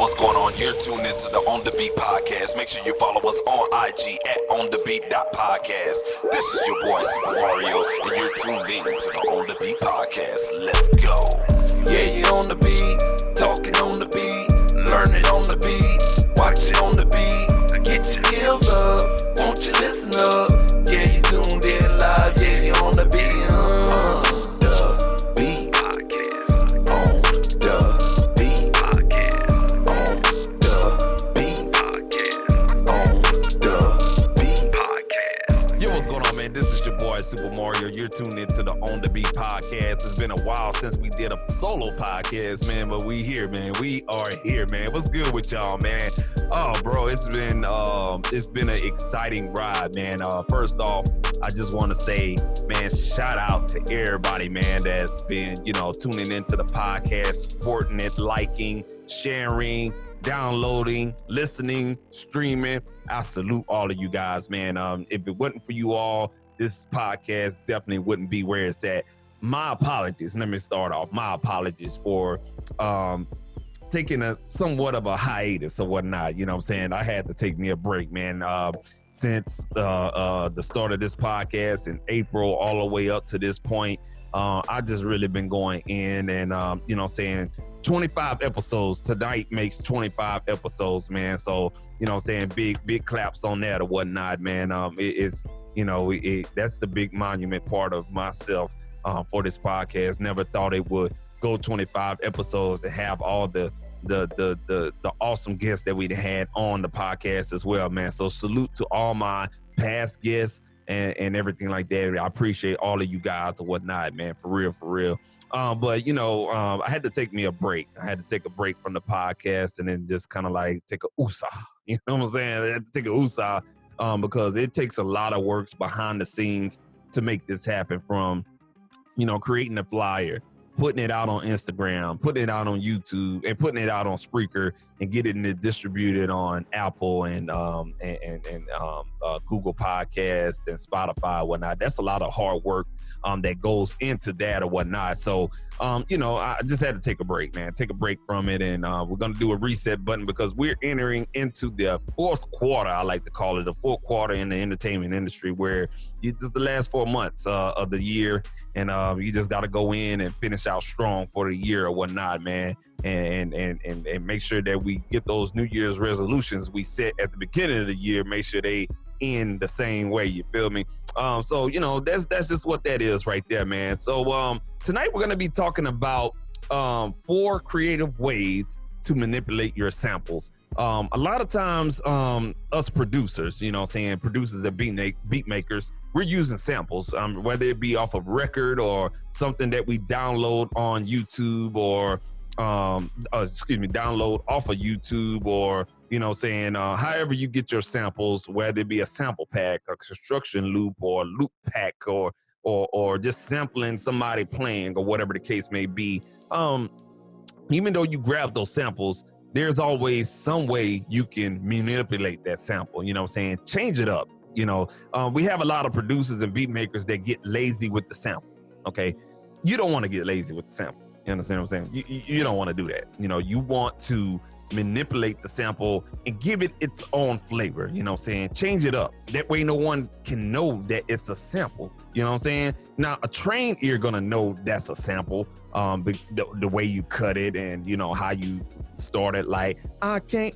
What's going on? You're tuned into the On The Beat podcast. Make sure you follow us on IG at onthebeat.podcast. This is your boy Supa Mario, and you're tuned in to the On The Beat podcast. Let's go. Yeah, you on the beat, talking on the beat, learning on the beat, watching on the beat. Get your skills up, won't you listen up? Yeah, you tuned in live, yeah, you on the beat. The Beat Podcast. On the Beat Podcast. On the Beat Podcast. On the Beat Podcast. Yo, what's going on, man? This is your boy Supa Mario. You're tuned into the On The Beat podcast. It's been a while since we did a solo podcast, man, but we here, man. We are here, man. What's good with y'all, man? Oh, bro, it's been an exciting ride, man. First off, I just want to say, man, shout out to everybody, man, that's been, tuning into the podcast, supporting it, liking, sharing, downloading, listening, streaming. I salute all of you guys, man. If it wasn't for you all, this podcast definitely wouldn't be where it's at. My apologies. Let me start off. My apologies for taking a somewhat of a hiatus or whatnot. You know what I'm saying? I had to take me a break, man. Since the start of this podcast in April all the way up to this point, I just really been going in and, saying 25 episodes. Tonight makes 25 episodes, man. So, saying big claps on that or whatnot, man. That's the big monument part of myself for this podcast. Never thought it would go 25 episodes and have all the awesome guests that we had on the podcast as well, man. So salute to all my past guests and everything like that. I appreciate all of you guys or whatnot, man, for real. But I had to take me a break. I had to take a break from the podcast and then just kind of like take a USA. You know what I'm saying? I had to take a USA because it takes a lot of work behind the scenes to make this happen, from creating a flyer, putting it out on Instagram, putting it out on YouTube, and putting it out on Spreaker, and getting it distributed on Apple and Google Podcast and Spotify and whatnot. That's a lot of hard work that goes into that or whatnot. So, I just had to take a break, man. Take a break from it, and we're going to do a reset button because we're entering into the fourth quarter, I like to call it, the fourth quarter in the entertainment industry, where this is the last 4 months of the year, and you just got to go in and finish out strong for the year or whatnot, man, and make sure that we get those New Year's resolutions we set at the beginning of the year, make sure they end the same way, you feel me? So that's just what that is right there, man. So tonight we're gonna be talking about 4 creative ways to manipulate your samples. A lot of times us producers, producers and beat makers, we're using samples, whether it be off of record or something that we download on YouTube or download off of YouTube, or however you get your samples, whether it be a sample pack, a construction loop, or a loop pack, or just sampling somebody playing, or whatever the case may be. Even though you grab those samples, there's always some way you can manipulate that sample, change it up. We have a lot of producers and beat makers that get lazy with the sample. Okay. You don't want to get lazy with the sample. You understand what I'm saying? You don't want to do that. You want to manipulate the sample and give it its own flavor. Change it up. That way no one can know that it's a sample. You know what I'm saying? Now, a trained ear gonna know that's a sample. The way you cut it and how you started, like I can't.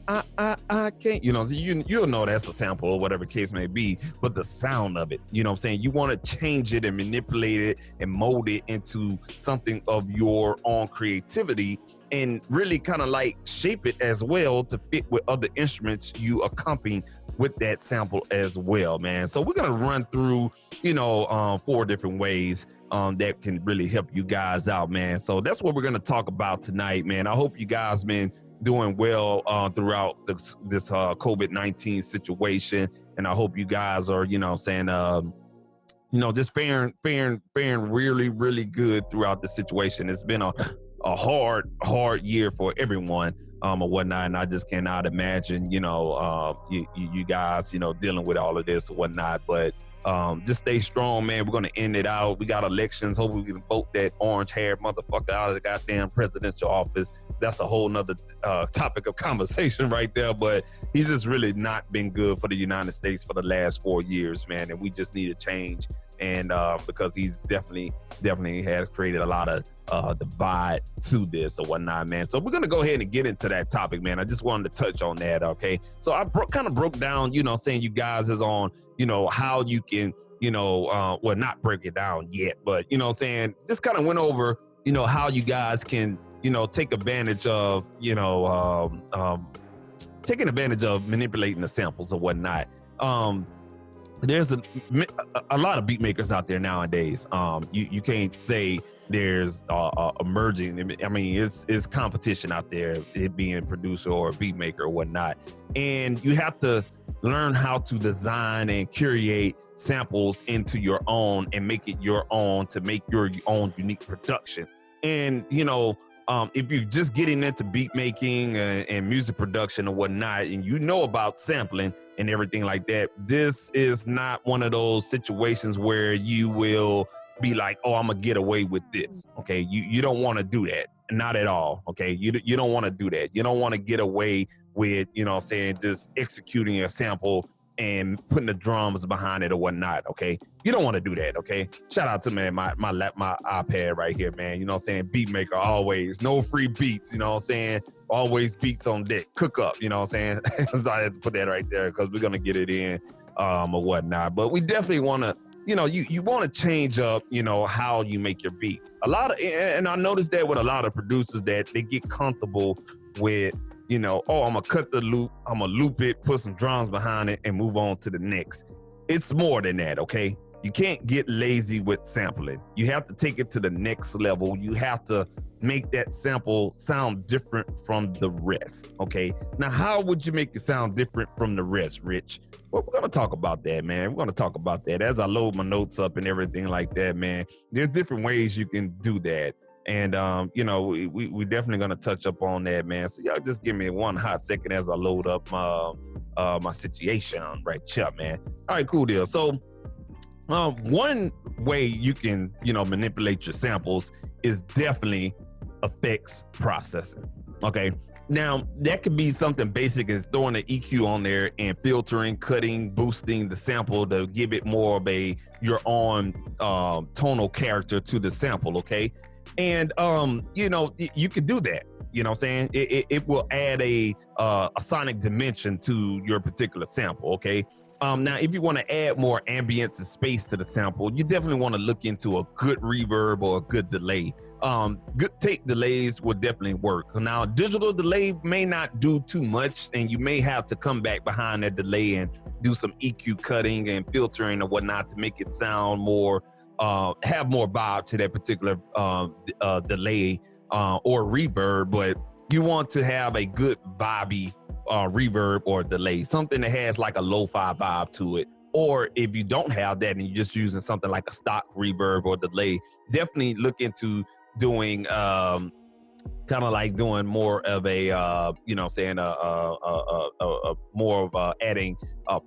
You'll know that's a sample or whatever case may be. But the sound of it, you want to change it and manipulate it and mold it into something of your own creativity, and really kind of like shape it as well to fit with other instruments you accompany with that sample as well, man. So we're gonna run through 4 different ways that can really help you guys out, man. So that's what we're gonna talk about tonight, man. I hope you guys been doing well throughout this COVID-19 situation, and I hope you guys are just faring really, really good throughout the situation. It's been a hard year for everyone or whatnot, and I just cannot imagine you guys dealing with all of this or whatnot. But Just stay strong, man. We're going to end it out. We got elections. Hopefully we can vote that orange-haired motherfucker out of the goddamn presidential office. That's a whole nother topic of conversation right there. But he's just really not been good for the United States for the last 4 years, man. And we just need a change. And because he's definitely has created a lot of divide to this or whatnot, man. So we're going to go ahead and get into that topic, man. I just wanted to touch on that, okay? So I kind of broke down, saying you guys is on, how you can, well, not break it down yet, but, saying just kind of went over, how you guys can, take advantage of, taking advantage of manipulating the samples or whatnot. There's a lot of beat makers out there nowadays. You can't say there's emerging. I mean, it's competition out there, it being a producer or a beat maker or whatnot. And you have to learn how to design and curate samples into your own and make it your own to make your own unique production. And, if you're just getting into beat making and music production or whatnot, and about sampling and everything like that, this is not one of those situations where you will be like, oh, I'm gonna get away with this. Okay, you don't want to do that, not at all. Okay, you don't want to do that. You don't want to get away with just executing a sample and putting the drums behind it or whatnot. Okay, you don't want to do that. Okay, shout out to my iPad right here, man. Beat maker always, no free beats. Always beats on deck, cook up. So I had to put that right there because we're gonna get it in or whatnot. But we definitely want to, you want to change up, how you make your beats. And I noticed that with a lot of producers that they get comfortable with, I'm gonna cut the loop, I'm gonna loop it, put some drums behind it, and move on to the next. It's more than that, okay? You can't get lazy with sampling. You have to take it to the next level. You have to make that sample sound different from the rest, okay? Now, how would you make it sound different from the rest, Rich? Well, we're gonna talk about that, man. We're gonna talk about that. As I load my notes up and everything like that, man, there's different ways you can do that. And, we definitely going to touch up on that, man. So y'all just give me one hot second as I load up my situation right here, man. All right, cool deal. So one way you can, manipulate your samples is definitely effects processing. Okay. Now, that could be something basic as throwing an EQ on there and filtering, cutting, boosting the sample to give it more of your own tonal character to the sample, okay? And, you could do that. It will add a sonic dimension to your particular sample, okay? Now, if you want to add more ambience and space to the sample, you definitely want to look into a good reverb or a good delay. Good tape delays will definitely work. Now, digital delay may not do too much, and you may have to come back behind that delay and do some EQ cutting and filtering and whatnot to make it sound more have more vibe to that particular delay or reverb, but you want to have a good vibey reverb or delay, something that has like a lo-fi vibe to it. Or if you don't have that and you're just using something like a stock reverb or delay, definitely look into doing kind of like doing more of a more of adding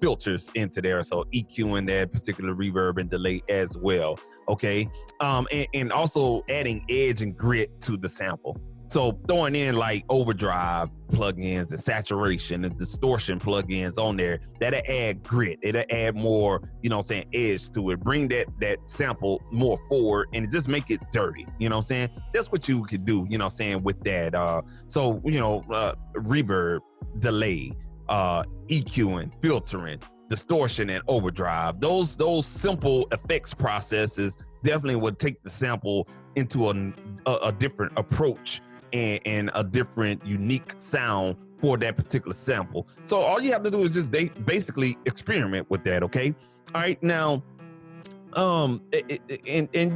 filters into there, so EQing that particular reverb and delay as well, okay? And also adding edge and grit to the sample. So throwing in like overdrive plugins and saturation and distortion plugins on there, that'll add grit. It'll add more, edge to it. Bring that sample more forward and just make it dirty. That's what you could do, with that. Reverb, delay, EQing, filtering, distortion, and overdrive. Those simple effects processes definitely would take the sample into a different approach and a different unique sound for that particular sample. So all you have to do is just basically experiment with that, okay? All right, now, and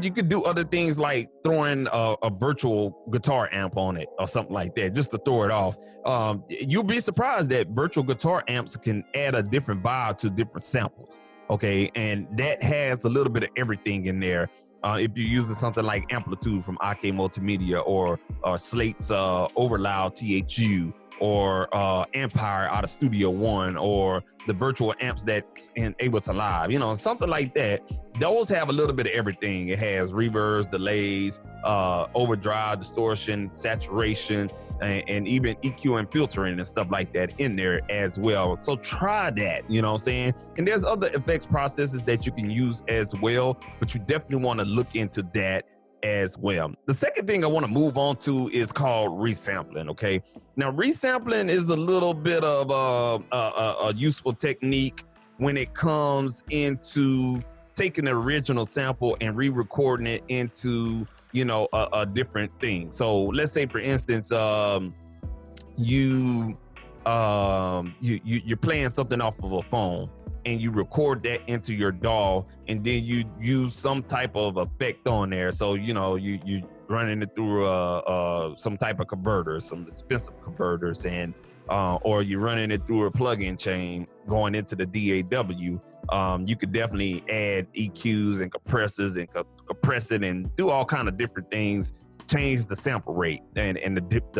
you could do other things like throwing a virtual guitar amp on it or something like that, just to throw it off. You'll be surprised that virtual guitar amps can add a different vibe to different samples, okay? And that has a little bit of everything in there. If you're using something like Amplitude from AK Multimedia or Slate's Overloud THU, or Empire out of Studio One, or the virtual amps that's in Ableton Live, you know, something like that. Those have a little bit of everything. It has reverbs, delays, overdrive, distortion, saturation, and even EQ and filtering and stuff like that in there as well. So try that, you know what I'm saying? And there's other effects processes that you can use as well, but you definitely want to look into that as well. The second thing I want to move on to is called resampling, okay? Now, resampling is a little bit of a useful technique when it comes into taking the original sample and re-recording it into, you know, a different thing. So let's say, for instance, you're playing something off of a phone, and you record that into your DAW, and then you use some type of effect on there. So, you know, you running it through some type of converter, some expensive converters, and or you're running it through a plugin chain going into the DAW. You could definitely add EQs and compressors and compress it and do all kind of different things. Change the sample rate and the bit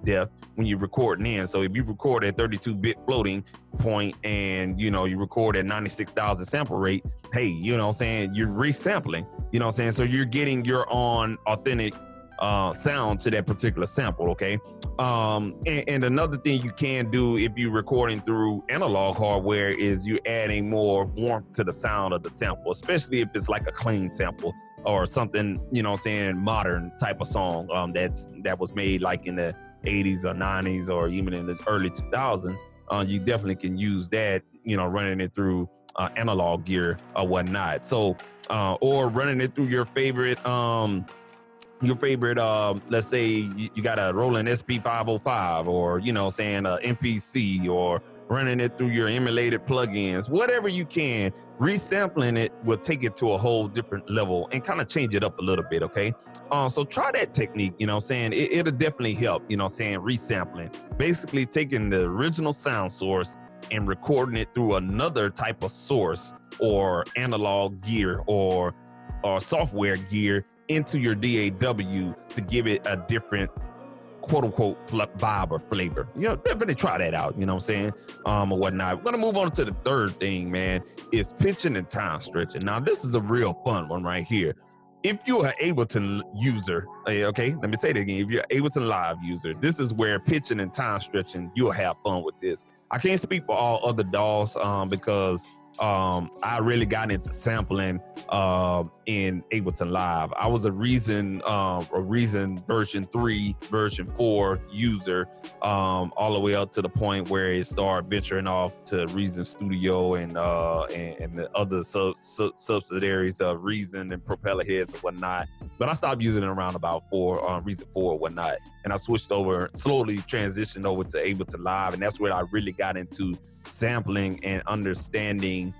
depth when you're recording in. So if you record at 32-bit floating point and, you know, you record at 96,000 sample rate, hey, you know what I'm saying, you're resampling, you know what I'm saying? So you're getting your own authentic sound to that particular sample, okay? And another thing you can do if you're recording through analog hardware is you're adding more warmth to the sound of the sample, especially if it's like a clean sample or something, you know what I'm saying, modern type of song that was made like in the 80s or 90s or even in the early 2000s. You definitely can use that, you know, running it through analog gear or whatnot. So, or running it through your favorite, let's say you got a Roland SP505 or, you know, saying a MPC, or running it through your emulated plugins, whatever you can. Resampling it will take it to a whole different level and kind of change it up a little bit, okay? So try that technique, you know what I'm saying? It'll definitely help, you know what I'm saying? Resampling, basically taking the original sound source and recording it through another type of source or analog gear or software gear into your DAW to give it a different quote unquote vibe or flavor. You know, definitely try that out, you know what I'm saying? Or whatnot. We're gonna move on to the third thing, man, is pitching and time stretching. Now, this is a real fun one right here. If you're an Ableton user, okay, let me say that again. If you're an Ableton Live user, this is where pitching and time stretching, you'll have fun with this. I can't speak for all other DAWs because I really got into sampling in Ableton Live. I was a Reason version 3, version 4 user, all the way up to the point where it started venturing off to Reason Studio and the other subsidiaries of Reason and propeller heads and whatnot. But I stopped using it around about Reason 4 or whatnot, and I switched over, slowly transitioned over to Ableton Live, and that's where I really got into sampling and understanding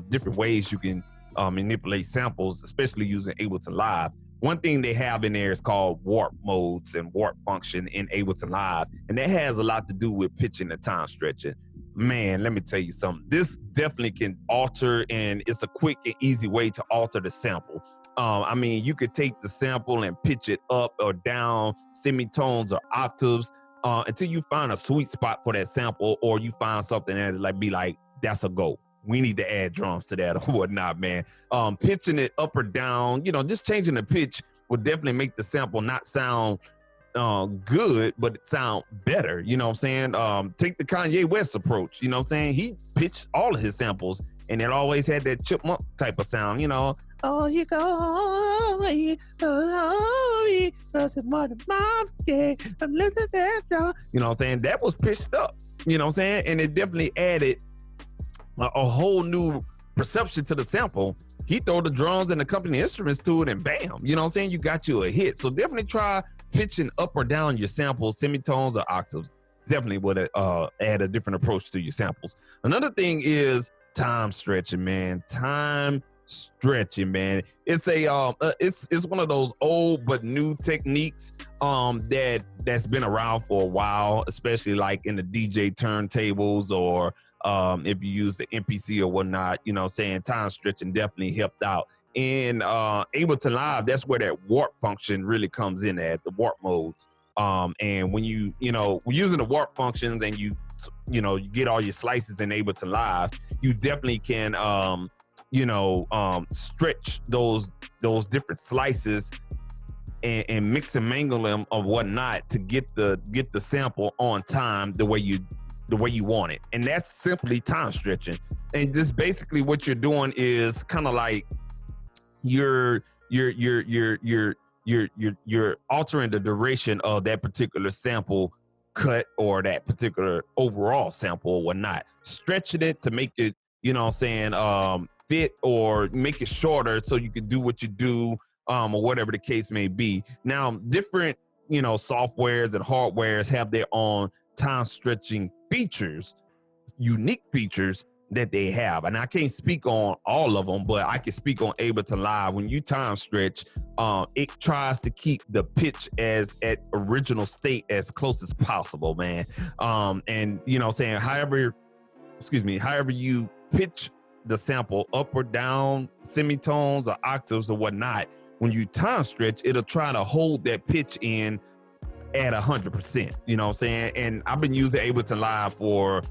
different ways you can manipulate samples, especially using Ableton Live. One thing they have in there is called warp modes and warp function in Ableton Live, and that has a lot to do with pitching and time stretching. Man, let me tell you something. This definitely can alter, and it's a quick and easy way to alter the sample. I mean, you could take the sample and pitch it up or down, semitones or octaves, until you find a sweet spot for that sample, or you find something that be like, that's a go. We need to add drums to that or whatnot, man. Pitching it up or down, you know, just changing the pitch will definitely make the sample not sound good, but it sound better. You know what I'm saying? Take the Kanye West approach. You know what I'm saying? He pitched all of his samples, and it always had that chipmunk type of sound, you know. Oh, you go, you know what I'm saying? That was pitched up, you know what I'm saying? And it definitely added a whole new perception to the sample. He throw the drums and accompanying instruments to it, and bam, you know what I'm saying? You got you a hit. So definitely try pitching up or down your samples, semitones or octaves. Definitely would add a different approach to your samples. Another thing is time stretching, man. Time stretching, man. It's a it's one of those old but new techniques that's been around for a while, especially like in the DJ turntables, or if you use the MPC or whatnot. You know what I'm saying? Time stretching definitely helped out. In Ableton Live, that's where that warp function really comes in at, the warp modes. And when we're using the warp functions and you get all your slices in Ableton Live, you definitely can, stretch those different slices and mix and mingle them or whatnot to get the sample on time the way you want it. And that's simply time stretching. And this basically what you're doing is kind of like you're altering the duration of that particular sample cut or that particular overall sample or whatnot, stretching it to make it, fit or make it shorter so you can do what you do, or whatever the case may be. Now, different, softwares and hardwares have their own time stretching features, unique features that they have. And I can't speak on all of them, but I can speak on Ableton Live. When you time stretch, it tries to keep the pitch as at original state as close as possible, man. And however you pitch the sample up or down, semitones or octaves or whatnot, when you time stretch, it'll try to hold that pitch in at 100%, you know what I'm saying? And I've been using Ableton Live for,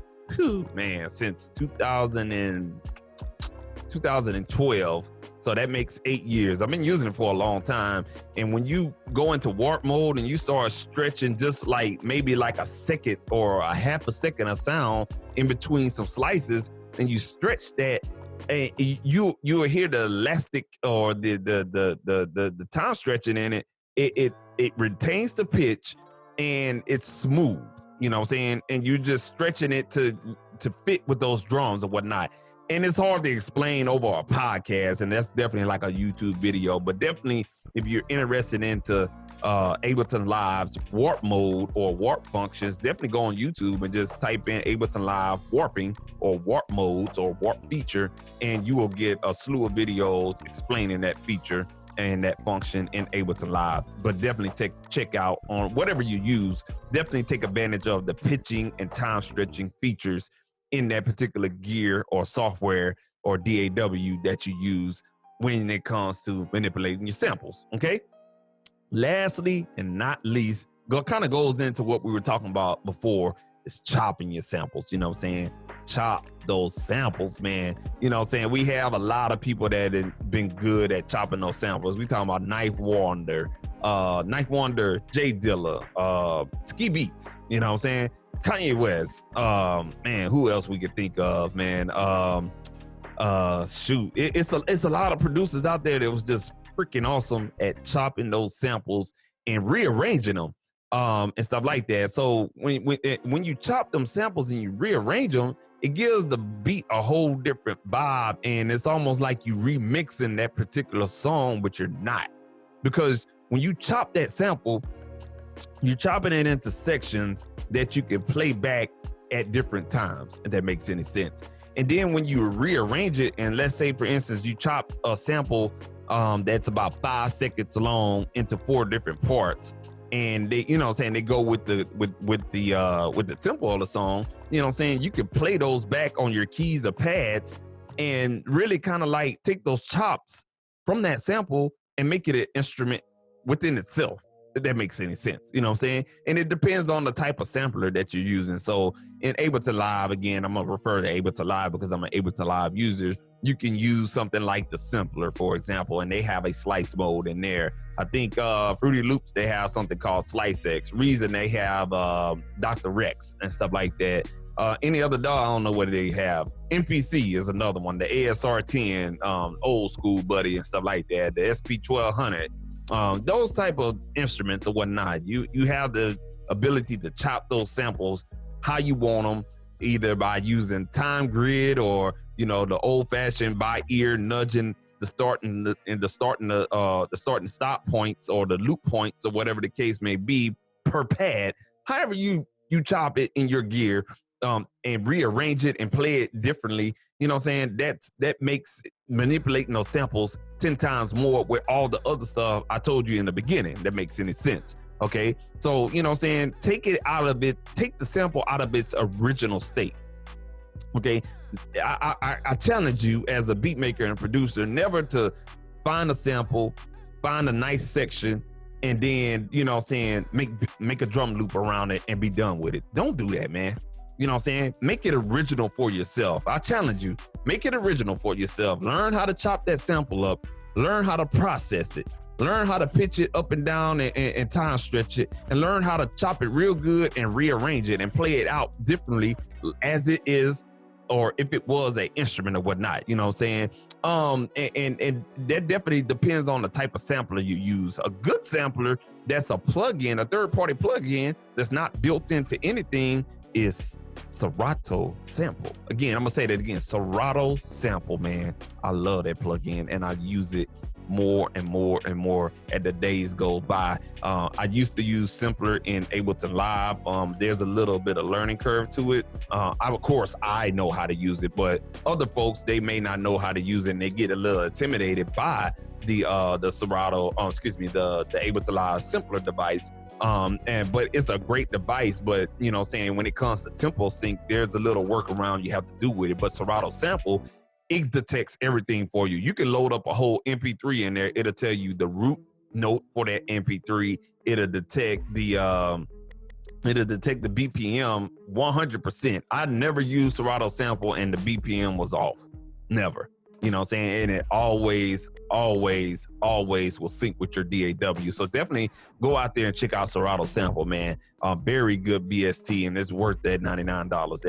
since 2012. So that makes 8 years. I've been using it for a long time. And when you go into warp mode and you start stretching just like maybe like a second or a half a second of sound in between some slices, and you stretch that, and you'll hear the elastic or the time stretching in it. It retains the pitch and it's smooth, you know what I'm saying? And you're just stretching it to fit with those drums or whatnot. And it's hard to explain over a podcast, and that's definitely like a YouTube video. But definitely, if you're interested into Ableton Live's warp mode or warp functions, definitely go on YouTube and just type in Ableton Live warping or warp modes or warp feature, and you will get a slew of videos explaining that feature and that function in Ableton Live. But definitely check out on whatever you use. Definitely take advantage of the pitching and time stretching features in that particular gear or software or DAW that you use when it comes to manipulating your samples, okay? Lastly and not least, kind of goes into what we were talking about before, is chopping your samples, you know what I'm saying? Chop those samples, man. You know what I'm saying? We have a lot of people that have been good at chopping those samples. We talking about Knife Wonder, Jay Dilla, Ski Beats, you know what I'm saying? Kanye West, man, who else we could think of, man? It's a lot of producers out there that was just freaking awesome at chopping those samples and rearranging them, and stuff like that. So when you chop them samples and you rearrange them, it gives the beat a whole different vibe, and it's almost like you remixing that particular song, but you're not. Because when you chop that sample, you're chopping it into sections that you can play back at different times, if that makes any sense. And then when you rearrange it, and let's say, for instance, you chop a sample that's about 5 seconds long into 4 different parts, and they, you know what I'm saying, they go with the tempo of the song, you know what I'm saying, you can play those back on your keys or pads and really kind of like take those chops from that sample and make it an instrument within itself, if that makes any sense, you know what I'm saying? And it depends on the type of sampler that you're using. So in Ableton Live, again, I'm gonna refer to Ableton Live because I'm an Ableton Live user. You can use something like the Simpler, for example, and they have a slice mode in there. I think Fruity Loops, they have something called Slice X. Reason, they have Dr. Rex and stuff like that. Any other DAW, I don't know what they have. MPC is another one, the ASR10, old school buddy and stuff like that, the SP1200. Those type of instruments or whatnot, you have the ability to chop those samples how you want them, either by using time grid or, you know, the old fashioned by ear nudging the start and stop points or the loop points or whatever the case may be per pad. However you chop it in your gear, and rearrange it and play it differently, you know what I'm saying? That makes manipulating those samples 10 times more with all the other stuff I told you in the beginning. That makes any sense, okay? So, you know what I'm saying? Take the sample out of its original state, okay? I challenge you as a beat maker and producer never to find a sample, find a nice section, and then, you know what I'm saying, make a drum loop around it and be done with it. Don't do that, man. You know what I'm saying? Make it original for yourself. I challenge you, make it original for yourself. Learn how to chop that sample up. Learn how to process it. Learn how to pitch it up and down and time stretch it, and learn how to chop it real good and rearrange it and play it out differently as it is, or if it was an instrument or whatnot, you know what I'm saying? And that definitely depends on the type of sampler you use. A good sampler that's a plug-in, a third-party plug-in that's not built into anything is Serato Sample. Again, I'm gonna say that again, Serato Sample, man. I love that plug-in and I use it more and more and more as the days go by. I used to use Simpler in Ableton Live. There's a little bit of learning curve to it. Of course, I know how to use it, but other folks, they may not know how to use it, and they get a little intimidated by the Serato, the Ableton Live Simpler device. But it's a great device, but you know what I'm saying, when it comes to tempo sync, there's a little workaround you have to do with it. But Serato Sample, it detects everything for you. You can load up a whole MP3 in there. It'll tell you the root note for that MP3. It'll detect the BPM 100%. I never used Serato Sample and the BPM was off. Never. You know what I'm saying? And it always will sync with your DAW. So definitely go out there and check out Serato Sample, man. Very good VST, and it's worth that $99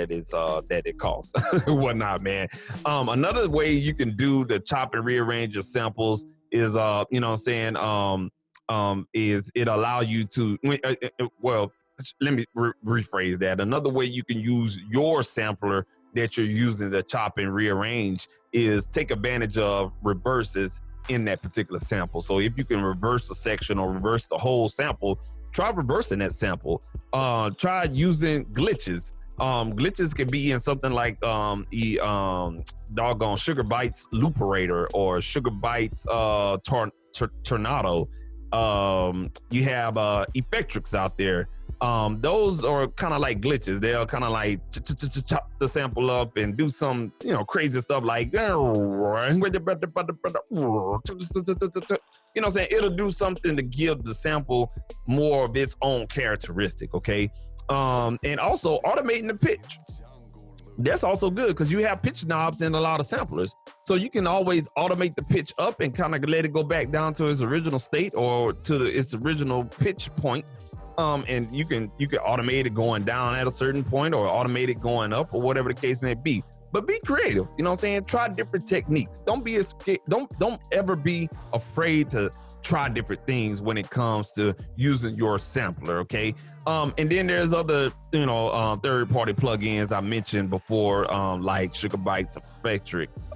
that it costs. Whatnot, man. Another way you can do the chop and rearrange your samples is, you know what I'm saying, is it allow you to, well, let me rephrase that. Another way you can use your sampler that you're using to chop and rearrange is take advantage of reverses in that particular sample. So if you can reverse a section or reverse the whole sample, try reversing that sample. Try using glitches. Glitches can be in something like doggone Sugar Bytes Looperator or Sugar Bytes Tornado. You have Effectrix out there. Those are kind of like glitches. They'll kind of like chop the sample up and do some, you know, crazy stuff like, you know what I'm saying? It'll do something to give the sample more of its own characteristic, okay? And also automating the pitch. That's also good because you have pitch knobs in a lot of samplers. So you can always automate the pitch up and kind of let it go back down to its original state or to its original pitch point. And you can automate it going down at a certain point or automate it going up or whatever the case may be. But be creative, you know what I'm saying? Try different techniques. Don't ever be afraid to try different things when it comes to using your sampler, okay? And then there's other, you know, third-party plugins I mentioned before, like Sugar Bytes, Effectrix,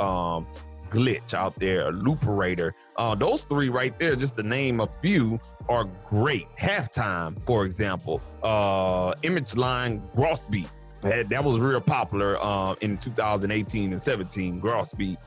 Glitch out there, Looperator. Those three right there, just to name a few, are great. Halftime, for example, Image Line Grossbeat. That was real popular in 2018 and 17, Grossbeat.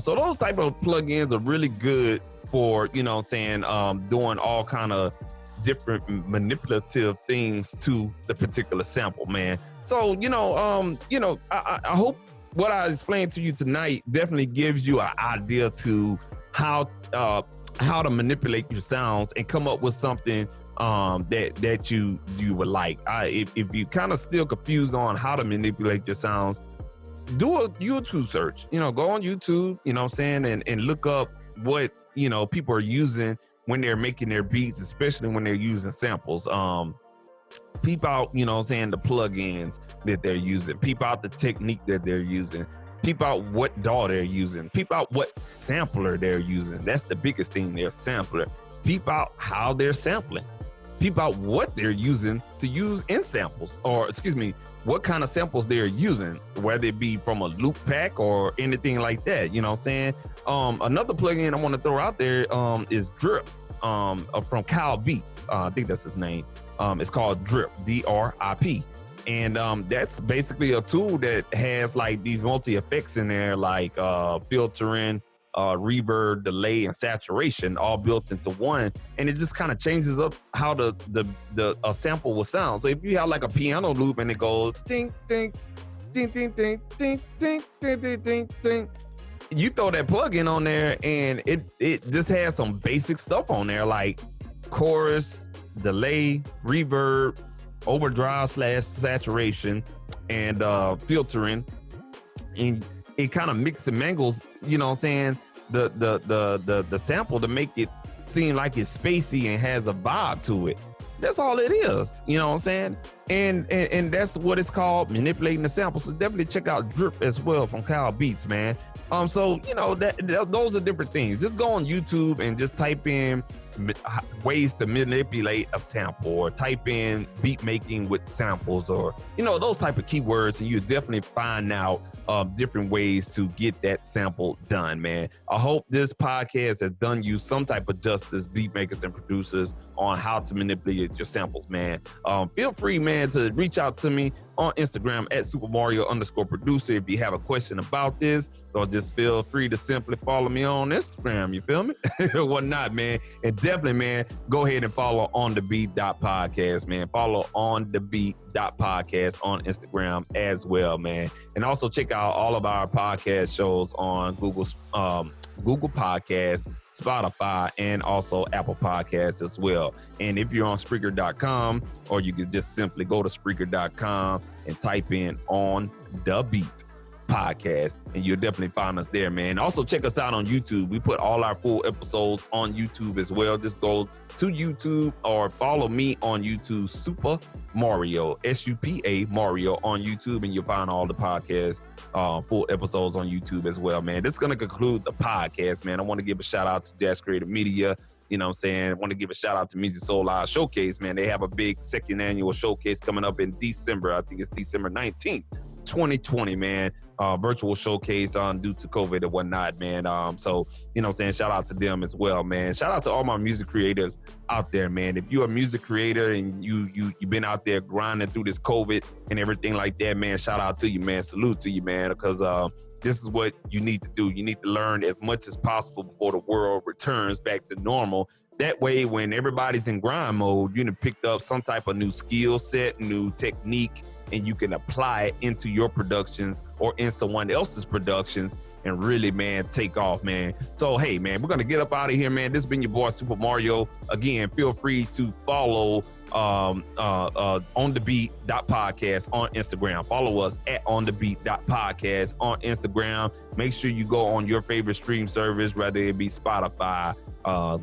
So those type of plugins are really good for, you know what I'm saying, doing all kind of different manipulative things to the particular sample, man. So, I hope what I explained to you tonight definitely gives you an idea to how to manipulate your sounds and come up with something that you would like. If you kind of still confused on how to manipulate your sounds, do a YouTube search. You know, go on YouTube, you know what I'm saying, and look up what, you know, people are using when they're making their beats, especially when they're using samples. Peep out, you know what I'm saying, the plugins that they're using. Peep out the technique that they're using. Peep out what DAW they're using. Peep out what sampler they're using. That's the biggest thing, their sampler. Peep out how they're sampling. Peep out what they're using to use in samples, or what kind of samples they're using, whether it be from a loop pack or anything like that, you know what I'm saying? Another plugin I want to throw out there is Drip from Kyle Beats. I think that's his name. It's called Drip, D-R-I-P. And that's basically a tool that has like these multi-effects in there, like filtering, reverb, delay, and saturation, all built into one. And it just kind of changes up how a sample will sound. So if you have like a piano loop and it goes ding, ding, ding, ding, ding, ding, ding, ding, ding, ding, ding, you throw that plugin on there and it just has some basic stuff on there, like chorus, delay, reverb, overdrive / saturation, and filtering, and it kind of mixes and mangles, you know what I'm saying, the sample to make it seem like it's spacey and has a vibe to it. That's all it is, you know what I'm saying? And that's what it's called, manipulating the sample. So definitely check out Drip as well from Kyle Beats, man. So you know that those are different things. Just go on YouTube and just type in ways to manipulate a sample, or type in beat making with samples, or you know, those type of keywords, and you definitely find out different ways to get that sample done, man. I hope this podcast has done you some type of justice, beat makers and producers, on how to manipulate your samples, man. Feel free, man, to reach out to me on Instagram at Supa Mario_producer if you have a question about this, or just feel free to simply follow me on Instagram, you feel me? Whatnot, man. And definitely, man, go ahead and follow On The Beat.podcast, man. Follow On The Beat.podcast on Instagram as well, man. And also check out all of our podcast shows on Google Podcasts, Spotify, and also Apple Podcasts as well. And if you're on Spreaker.com, or you can just simply go to Spreaker.com and type in On The Beat Podcast, and you'll definitely find us there, man. Also check us out on YouTube. We put all our full episodes on YouTube as well. Just go to YouTube or follow me on YouTube, Supa Mario, SUPA Mario on YouTube, and you'll find all the podcasts, full episodes on YouTube as well, man. This is going to conclude the podcast, man. I want to give a shout out to Dash Creative Media. You know what I'm saying? I want to give a shout out to Music Soul Live Showcase, man. They have a big second annual showcase coming up in December. I think it's December 19th, 2020, man. Virtual showcase due to COVID and whatnot, man. So, you know what I'm saying? Shout out to them as well, man. Shout out to all my music creators out there, man. If you're a music creator and you've been out there grinding through this COVID and everything like that, man, shout out to you, man. Salute to you, man, because this is what you need to do. You need to learn as much as possible before the world returns back to normal. That way, when everybody's in grind mode, you done picked up some type of new skill set, new technique, and you can apply it into your productions or in someone else's productions and really, man, take off, man. So, hey, man, we're going to get up out of here, man. This has been your boy, Supa Mario. Again, feel free to follow On The Beat.podcast on Instagram. Follow us at On The Beat.podcast on Instagram. Make sure you go on your favorite stream service, whether it be Spotify,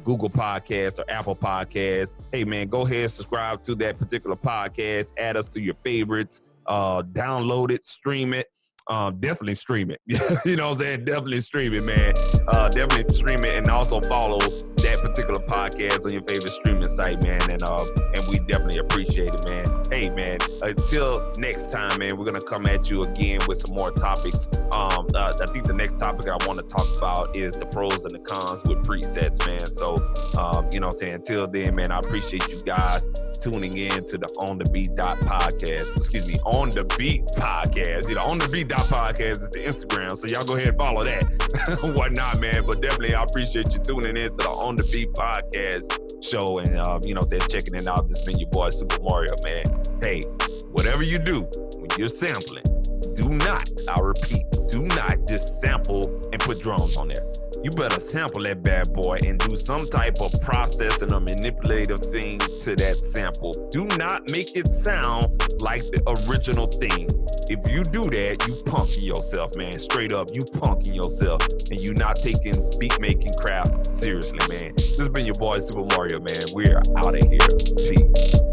Google Podcasts, or Apple Podcasts. Hey, man, go ahead and subscribe to that particular podcast. Add us to your favorites. Download it, stream it. Definitely stream it. You know what I'm saying? Definitely stream it, man. Definitely stream it, and also follow that particular podcast on your favorite streaming site, man. And we definitely appreciate it, man. Hey, man, until next time, man, we're gonna come at you again with some more topics. I think the next topic I want to talk about is the pros and the cons with presets, man. So, you know what I'm saying? Until then, man, I appreciate you guys tuning in to the On The Beat podcast. Excuse me, On The Beat podcast. You know, On The Beat podcast is the Instagram, so y'all go ahead and follow that. Whatnot, man. But definitely, I appreciate you tuning in to the On The Beat podcast show, and you know, saying checking it out. This has been your boy Supa Mario, man. Hey, whatever you do when you're sampling, do not, I repeat, do not just sample and put drums on there. You better sample that bad boy and do some type of processing or manipulative thing to that sample. Do not make it sound like the original thing. If you do that, you punking yourself, man. Straight up, you punking yourself, and you not taking beat making craft seriously, man. This has been your boy Supa Mario, man. We're out of here. Peace.